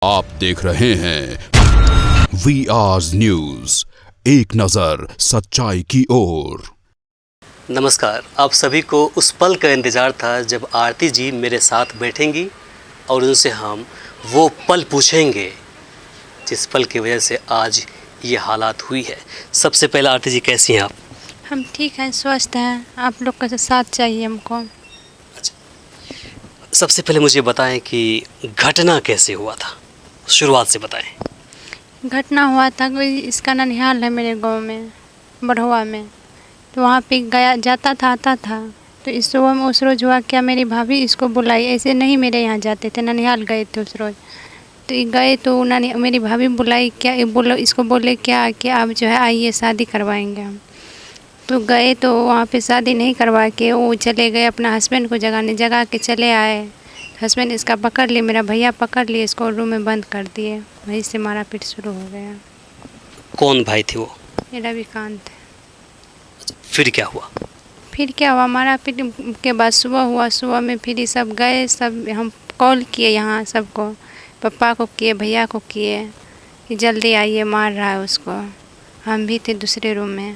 आप देख रहे हैं VR न्यूज, एक नजर सच्चाई की ओर। नमस्कार, आप सभी को उस पल का इंतज़ार था जब आरती जी मेरे साथ बैठेंगी और उनसे हम वो पल पूछेंगे जिस पल की वजह से आज ये हालात हुई है। सबसे पहले आरती जी, कैसी हैं आप? हम ठीक हैं, स्वस्थ हैं। आप लोग का साथ चाहिए हमको। अच्छा, सबसे पहले मुझे बताएं कि घटना कैसे हुआ था, शुरुआत से बताएं। घटना हुआ था कोई, इसका ननिहाल है मेरे गांव में, बढ़वा में। तो वहाँ पे गया जाता था, आता था। तो इस सुबह में उस रोज़ हुआ क्या, मेरी भाभी इसको बुलाई। ऐसे नहीं मेरे यहाँ जाते थे, ननिहाल गए थे उस रोज़। तो ये गए तो मेरी भाभी बुलाई, क्या बोलो, इसको बोले क्या कि आप जो है आइए शादी करवाएंगे हम। तो गए तो वहाँ पे शादी नहीं करवा के वो चले गए अपना हस्बैंड को जगा के चले आए। हस्बैंड इसका पकड़ लिए, मेरा भैया पकड़ लिए, इसको रूम में बंद कर दिए। वहीं से मारा पीट शुरू हो गया। कौन भाई थे वो? ये रविकांत। फिर क्या हुआ? फिर क्या हुआ, मारा पीट के बाद सुबह हुआ। सुबह में फिर ये सब गए, सब हम कॉल किए यहाँ सबको, पापा को किए, भैया को किए कि जल्दी आइए, मार रहा है उसको। हम भी थे दूसरे रूम में।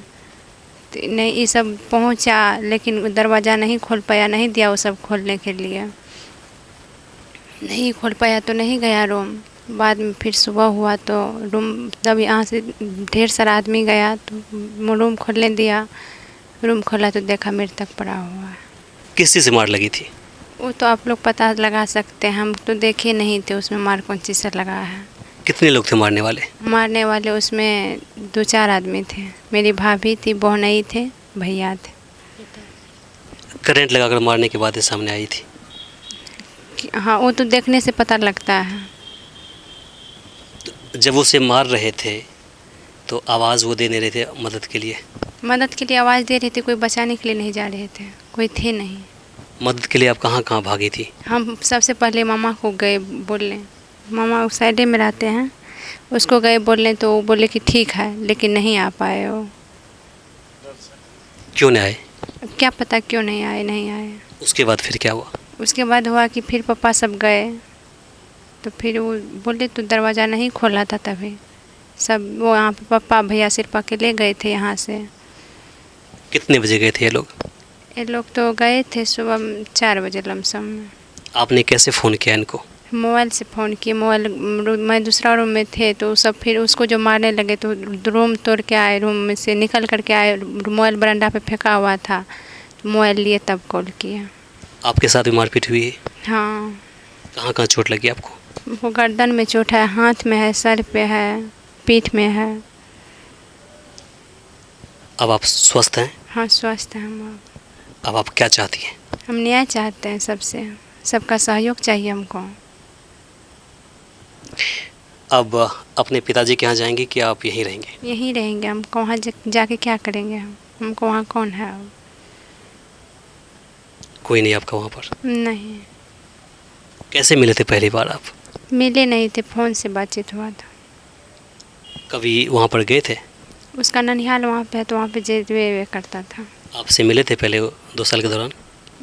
तो नहीं, ये सब पहुँचा लेकिन दरवाज़ा नहीं खोल पाया, नहीं दिया वो सब खोलने के लिए। नहीं खोल पाया तो नहीं गया रूम। बाद में फिर सुबह हुआ तो रूम, जब यहाँ से ढेर सारा आदमी गया तो रूम खोलने दिया। रूम खोला तो देखा मृतक पड़ा हुआ है। किस चीज़ से मार लगी थी? वो तो आप लोग पता लगा सकते हैं, हम तो देखे नहीं थे उसमें मार कौन चीज़ से लगा है। कितने लोग थे मारने वाले? मारने वाले उसमें 2-4 आदमी थे। मेरी भाभी थी, बहनई थे, भैया थे। करंट लगाकर मारने के बाद ये सामने आई थी? हाँ, वो तो देखने से पता लगता है। जब उसे मार रहे थे तो आवाज़ वो देने रहे थे मदद के लिए? मदद के लिए आवाज़ दे रहे थे, कोई बचाने के लिए नहीं जा रहे थे, कोई थे नहीं। मदद के लिए आप कहाँ कहाँ भागी थी? हम सबसे पहले मामा को गए बोलने, मामा उस साइडे में रहते हैं, उसको गए बोलने तो वो बोले कि ठीक है, लेकिन नहीं आ पाए वो। क्यों नहीं आए? अब क्या पता क्यों नहीं आए, नहीं आए। उसके बाद फिर क्या हुआ? उसके बाद हुआ कि फिर पापा सब गए तो फिर वो बोले तो दरवाज़ा नहीं खोला था, तभी सब वो यहाँ पे पापा भैया सिरपा के ले गए थे यहाँ से। कितने बजे गए थे ये लोग? ये लोग तो गए थे सुबह 4 बजे लमसम में। आपने कैसे फ़ोन किया इनको? मोबाइल से फ़ोन किए, मोबाइल मैं दूसरा रूम में थे तो सब फिर उसको जो मारने लगे तो रूम तोड़ के आए, रूम में से निकल कर के आए। मोबाइल बरामदा पे फेंका हुआ था, तो मोबाइल लिए तब कॉल किया। आपके साथ भी मारपीट हुई है? हाँ, कहाँ कहाँ चोट लगी आपको? वो गर्दन में चोट है, हाथ में है, सर पे है, पीठ में है। अब आप स्वस्थ हैं? हाँ, स्वस्थ हैं हम। अब आप क्या चाहती हैं? हम न्याय चाहते हैं, सबसे सबका सहयोग चाहिए हमको। अब अपने पिताजी के यहाँ जाएंगे कि आप यहीं रहेंगे? यहीं रहेंगे। हमको वहाँ जाके क्या करेंगे हम, हमको वहाँ कौन है अब? कोई नहीं आपका वहाँ पर? नहीं, कैसे मिले थे पहली बार आप? मिले नहीं थे, फ़ोन से बातचीत हुआ था। कभी वहाँ पर गए थे? उसका ननिहाल वहाँ पे है तो वहाँ पे जे करता था। आपसे मिले थे पहले 2 साल के दौरान?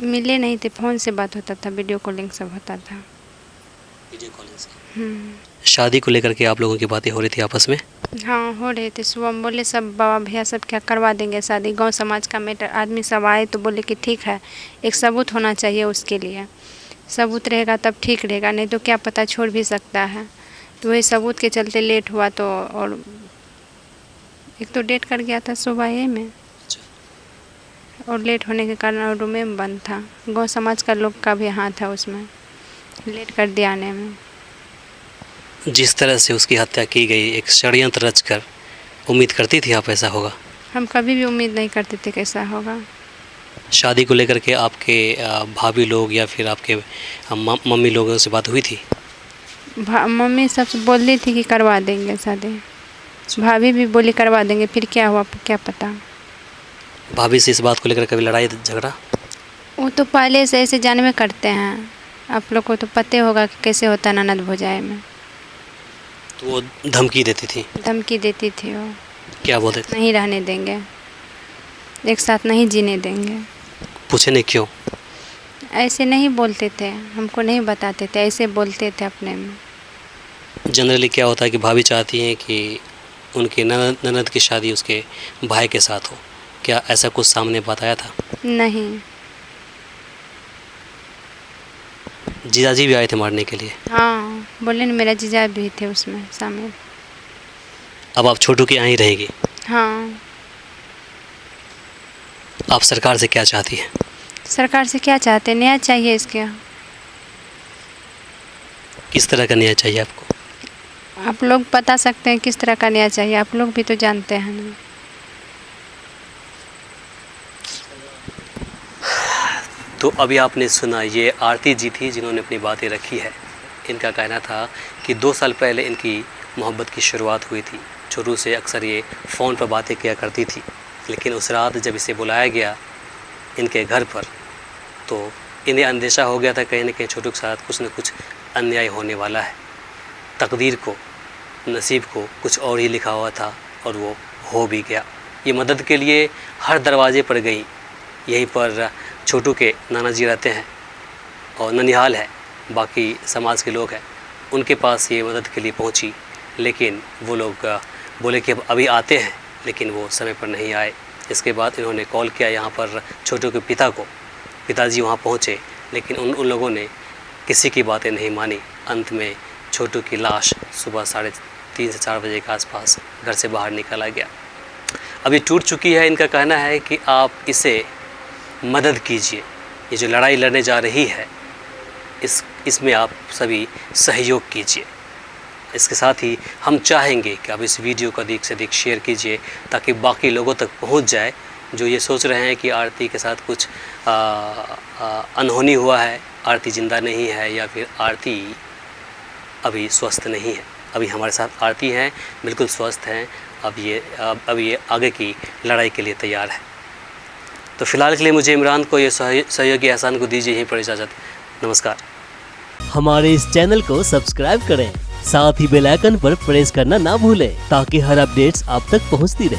मिले नहीं थे, फ़ोन से बात होता था, वीडियो कॉलिंग सब होता था। वीडियो कॉलिंग से? शादी को लेकर के आप लोगों की बातें हो रही थी आपस में? हाँ, हो रहे थे। सुबह में बोले सब बाबा भैया सब क्या करवा देंगे शादी, गांव समाज का मैटर। आदमी सब आए तो बोले कि ठीक है, एक सबूत होना चाहिए उसके लिए। सबूत रहेगा तब ठीक रहेगा, नहीं तो क्या पता छोड़ भी सकता है। तो वही सबूत के चलते लेट हुआ तो, और एक तो डेट कर गया था सुबह में, और लेट होने के कारण रूम में बंद था। गांव समाज का लोग का भी हाथ है उसमें, लेट कर दिया आने में। जिस तरह से उसकी हत्या की गई, एक षड्यंत्र रचकर, उम्मीद करती थी आप ऐसा होगा? हम कभी भी उम्मीद नहीं करते थे कैसा होगा। शादी को लेकर के आपके भाभी लोग या फिर आपके मम्मी लोगों से बात हुई थी? मम्मी सबसे बोल रही थी कि करवा देंगे शादी, भाभी भी बोली करवा देंगे, फिर क्या हुआ क्या पता। भाभी से इस बात को लेकर कभी लड़ाई झगड़ा? वो तो पहले से ऐसे जानवे करते हैं, आप लोग को तो पता होगा कि कैसे होता है ननद भौजाई में। तो वो धमकी देती थी? धमकी देती थी वो। क्या बोलते थे? नहीं रहने देंगे, एक साथ नहीं जीने देंगे। पूछे नहीं क्यों? ऐसे नहीं बोलते थे, हमको नहीं बताते थे, ऐसे बोलते थे अपने में। जनरली क्या होता है कि भाभी चाहती हैं कि उनके ननद की शादी उसके भाई के साथ हो, क्या ऐसा कुछ सामने बताया था? नहीं। जीजाजी भी आए थे मारने के लिए? हाँ, बोले न मेरा जीजा भी थे उसमें शामिल। अब आप छोटू के यहाँ ही रहेंगी? हाँ। आप सरकार से क्या चाहती हैं? सरकार से क्या चाहते हैं? न्याय चाहिए इसके। किस तरह का न्याय चाहिए आपको? आप लोग बता सकते हैं किस तरह का न्याय चाहिए, आप लोग भी तो जानते हैं ना। तो अभी आपने सुना, ये आरती जी थी जिन्होंने अपनी बातें रखी है। इनका कहना था कि 2 साल पहले इनकी मोहब्बत की शुरुआत हुई थी। छोटू से अक्सर ये फ़ोन पर बातें किया करती थी, लेकिन उस रात जब इसे बुलाया गया इनके घर पर, तो इन्हें अंदेशा हो गया था कहीं न कहीं छोटू के साथ कुछ न कुछ अन्याय होने वाला है। तकदीर को, नसीब को कुछ और ही लिखा हुआ था और वो हो भी गया। ये मदद के लिए हर दरवाजे पर गई। यहीं पर छोटू के नाना जी रहते हैं और ननिहाल है, बाकी समाज के लोग हैं, उनके पास ये मदद के लिए पहुंची, लेकिन वो लोग बोले कि अब अभी आते हैं, लेकिन वो समय पर नहीं आए। इसके बाद इन्होंने कॉल किया यहाँ पर छोटू के पिता को। पिताजी वहाँ पहुँचे, लेकिन उन लोगों ने किसी की बातें नहीं मानी। अंत में छोटू की लाश सुबह 3:30 से 4 बजे के आसपास घर से बाहर निकाला गया। अभी टूट चुकी है। इनका कहना है कि आप इसे मदद कीजिए, ये जो लड़ाई लड़ने जा रही है इसमें आप सभी सहयोग कीजिए। इसके साथ ही हम चाहेंगे कि आप इस वीडियो को अधिक से अधिक शेयर कीजिए, ताकि बाकी लोगों तक पहुंच जाए जो ये सोच रहे हैं कि आरती के साथ कुछ अनहोनी हुआ है, आरती ज़िंदा नहीं है, या फिर आरती अभी स्वस्थ नहीं है। अभी हमारे साथ आरती हैं, बिल्कुल स्वस्थ हैं। अब ये आगे की लड़ाई के लिए तैयार है। तो फ़िलहाल के लिए मुझे इमरान को, ये सहयोगी एहसान को दीजिए यहीं पर इजाज़त। नमस्कार। हमारे इस चैनल को सब्सक्राइब करें, साथ ही बेल आइकन पर प्रेस करना ना भूलें, ताकि हर अपडेट्स आप तक पहुंचती रहे।